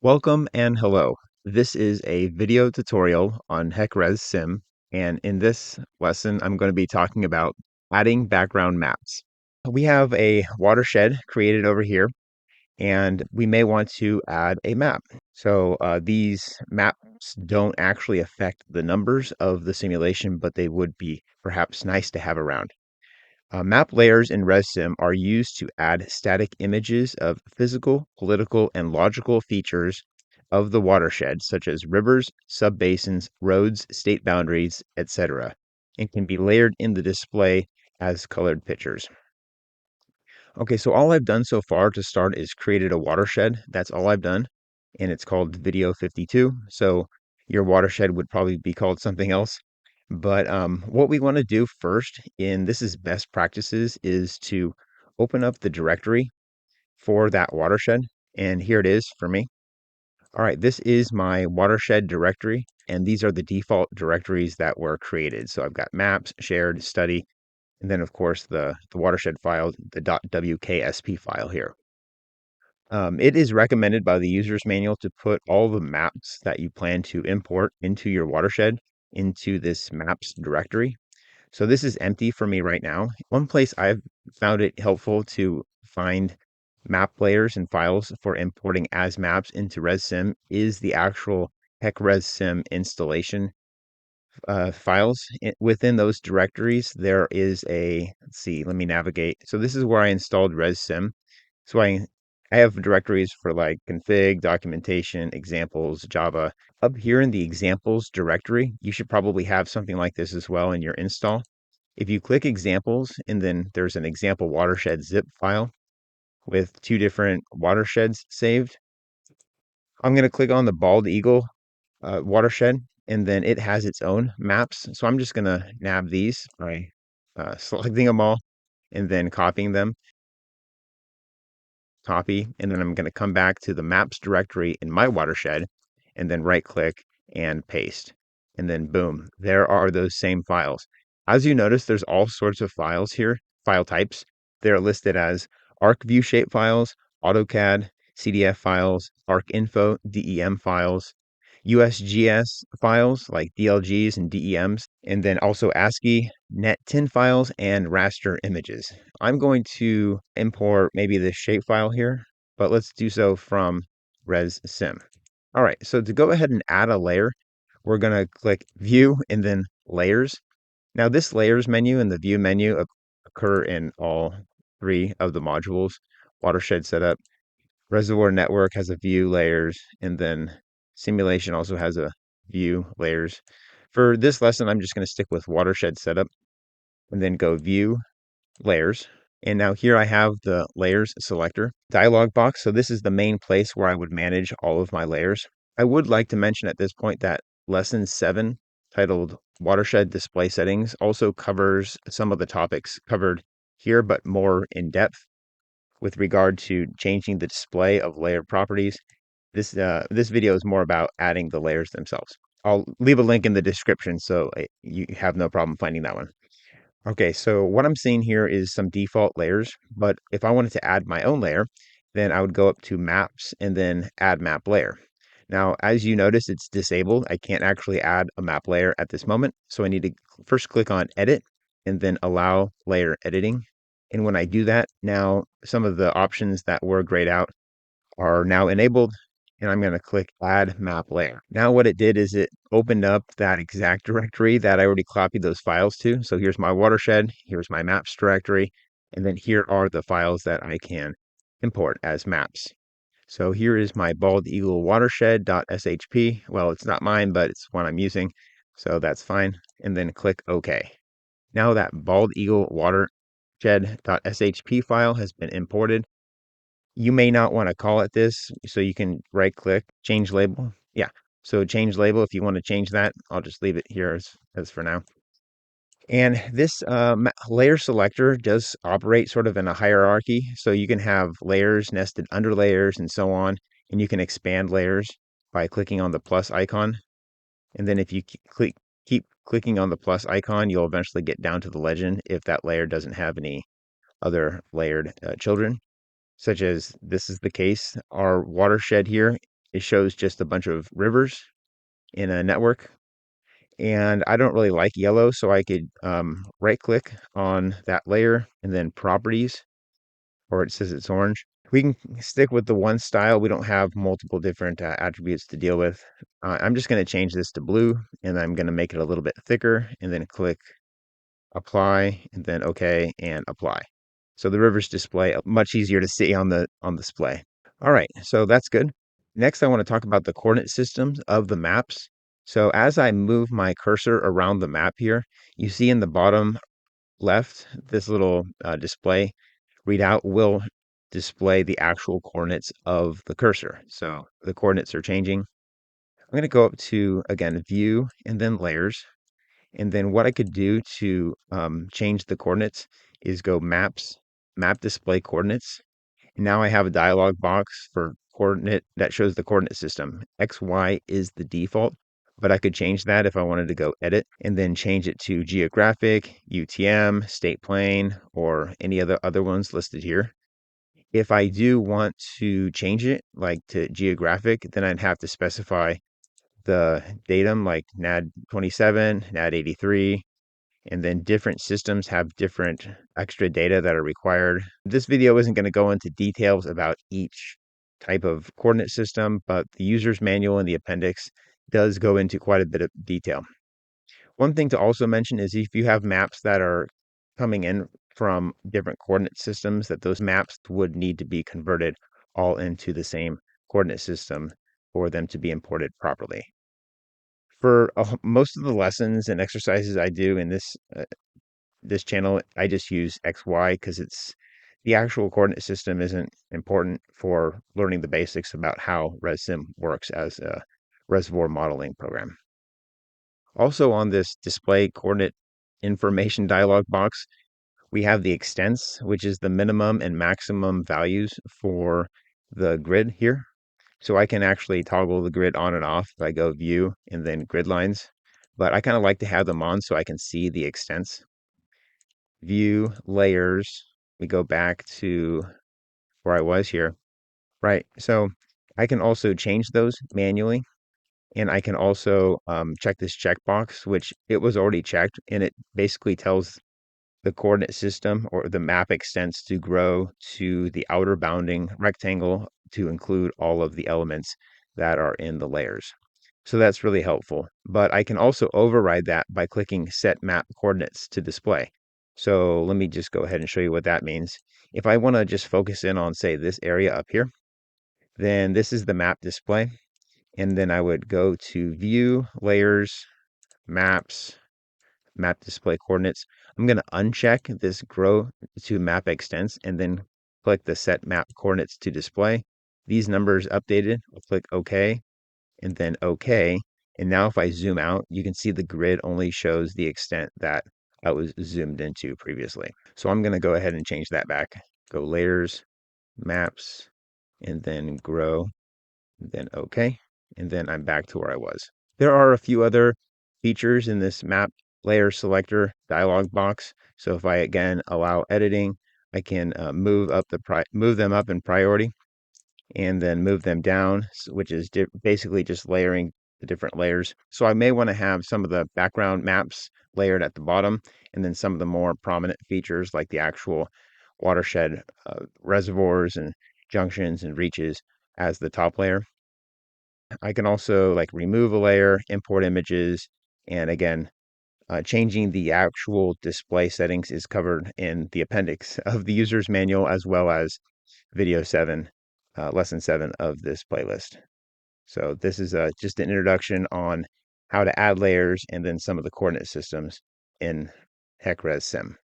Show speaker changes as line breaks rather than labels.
Welcome and hello. This is a video tutorial on HEC ResSim, and in this lesson, I'm going to be talking about adding background maps. We have a watershed created over here, and we may want to add a map. These maps don't actually affect the numbers of the simulation, but they would be perhaps nice to have around. Map layers in ResSim are used to add static images of physical, political, and logical features of the watershed, such as rivers, subbasins, roads, state boundaries, etc., and can be layered in the display as colored pictures. Okay, so all I've done so far to start is created a watershed. That's all I've done, and it's called Video 52. So your watershed would probably be called something else. But what we want to do first, and this is best practices, is to open up the directory for that watershed. And here it is for me. All right, this is my watershed directory, and these are the default directories that were created. So I've got maps, shared, study, and then of course the watershed file, the .wksp file here. It is recommended by the user's manual to put all the maps that you plan to import into your watershed into this maps directory. So this is empty for me right now. One place I've found it helpful to find map layers and files for importing as maps into ResSim is the actual HEC ResSim installation files. Within those directories, there is let's see, let me navigate. So this is where I installed ResSim. So I have directories for like config, documentation, examples, Java. Up here in the examples directory, you should probably have something like this as well in your install. If you click examples and then there's an example watershed zip file with two different watersheds saved, I'm going to click on the bald eagle watershed, and then it has its own maps. So I'm just going to nab these by selecting them all and then copying them, copy, and then I'm going to come back to the maps directory in my watershed and then right click and paste. And then boom, there are those same files. As you notice, there's all sorts of files here, file types. They're listed as ArcView shape files, AutoCAD, CDF files, ArcInfo, DEM files, USGS files like DLGs and DEMs, and then also ASCII, net10 files, and raster images. I'm going to import maybe this shapefile here, but let's do so from ResSim. All right, so to go ahead and add a layer, we're going to click View and then Layers. Now this Layers menu and the View menu occur in all three of the modules. Watershed Setup, Reservoir Network has a View, Layers, and then Simulation also has a View, Layers. For this lesson, I'm just going to stick with Watershed Setup and then go View, Layers. And now here I have the layers selector dialog box. So this is the main place where I would manage all of my layers. I would like to mention at this point that lesson 7, titled Watershed Display Settings, also covers some of the topics covered here, but more in depth with regard to changing the display of layer properties. This video is more about adding the layers themselves. I'll leave a link in the description so you have no problem finding that one. Okay, so what I'm seeing here is some default layers, but if I wanted to add my own layer, then I would go up to Maps and then Add Map Layer. Now, as you notice, it's disabled. I can't actually add a map layer at this moment, so I need to first click on Edit and then Allow Layer Editing. And when I do that, now some of the options that were grayed out are now enabled, and I'm going to click Add Map Layer. Now what it did is it opened up that exact directory that I already copied those files to. So here's my watershed, here's my maps directory, and then here are the files that I can import as maps. So here is my bald eagle watershed.shp. Well, it's not mine, but it's one I'm using, so that's fine. And then click OK. Now that bald eagle watershed.shp file has been imported. You may not want to call it this, so you can right click, change label. Yeah, so change label if you want to change that. I'll just leave it here as for now. And this layer selector does operate sort of in a hierarchy. So you can have layers nested under layers and so on. And you can expand layers by clicking on the plus icon. And then if you keep clicking on the plus icon, you'll eventually get down to the legend if that layer doesn't have any other layered children, such as this is the case. Our watershed here it shows just a bunch of rivers in a network. And I don't really like yellow, so I could right click on that layer and then properties, or it says it's orange. We can stick with the one style. We don't have multiple different attributes to deal with. I'm just going to change this to blue, and I'm going to make it a little bit thicker, and then click apply, and then OK and apply. So the rivers display much easier to see on the display. All right, so that's good. Next, I want to talk about the coordinate systems of the maps. So as I move my cursor around the map here, you see in the bottom left, this little display readout will display the actual coordinates of the cursor. So the coordinates are changing. I'm going to go up to, again, view and then layers. And then what I could do to change the coordinates is go maps, map display coordinates. And now I have a dialog box for coordinate that shows the coordinate system. XY is the default, but I could change that if I wanted to go edit and then change it to geographic, UTM, state plane, or any other ones listed here. If I do want to change it like to geographic, then I'd have to specify the datum like NAD 27, NAD 83, and then different systems have different extra data that are required. This video isn't going to go into details about each type of coordinate system, but the user's manual in the appendix does go into quite a bit of detail. One thing to also mention is if you have maps that are coming in from different coordinate systems, that those maps would need to be converted all into the same coordinate system for them to be imported properly. For most of the lessons and exercises I do in this channel, I just use XY because it's the actual coordinate system isn't important for learning the basics about how ResSim works as a reservoir modeling program. Also on this display coordinate information dialog box, we have the extents, which is the minimum and maximum values for the grid here. So I can actually toggle the grid on and off if I go view and then grid lines, but I kind of like to have them on so I can see the extents. View layers, we go back to where I was here. Right, so I can also change those manually, and I can also check this checkbox, which it was already checked, and it basically tells the coordinate system or the map extents to grow to the outer bounding rectangle to include all of the elements that are in the layers. So that's really helpful. But I can also override that by clicking Set Map Coordinates to display. So let me just go ahead and show you what that means. If I want to just focus in on, say, this area up here, then this is the map display. And then I would go to View, Layers, Maps, Map Display Coordinates. I'm going to uncheck this Grow to Map Extents and then click the Set Map Coordinates to display. These numbers updated. I'll click OK and then OK. And now if I zoom out, you can see the grid only shows the extent that I was zoomed into previously. So I'm going to go ahead and change that back. Go Layers, Maps, and then Grow, and then OK. And then I'm back to where I was. There are a few other features in this map layer selector dialog box. So if I again allow editing, I can move them up in priority and then move them down, which is basically just layering the different layers. So I may want to have some of the background maps layered at the bottom, and then some of the more prominent features like the actual watershed reservoirs and junctions and reaches as the top layer. I can also like remove a layer, import images, and again, changing the actual display settings is covered in the appendix of the user's manual as well as video 7, lesson 7 of this playlist. So this is just an introduction on how to add layers and then some of the coordinate systems in HEC ResSim.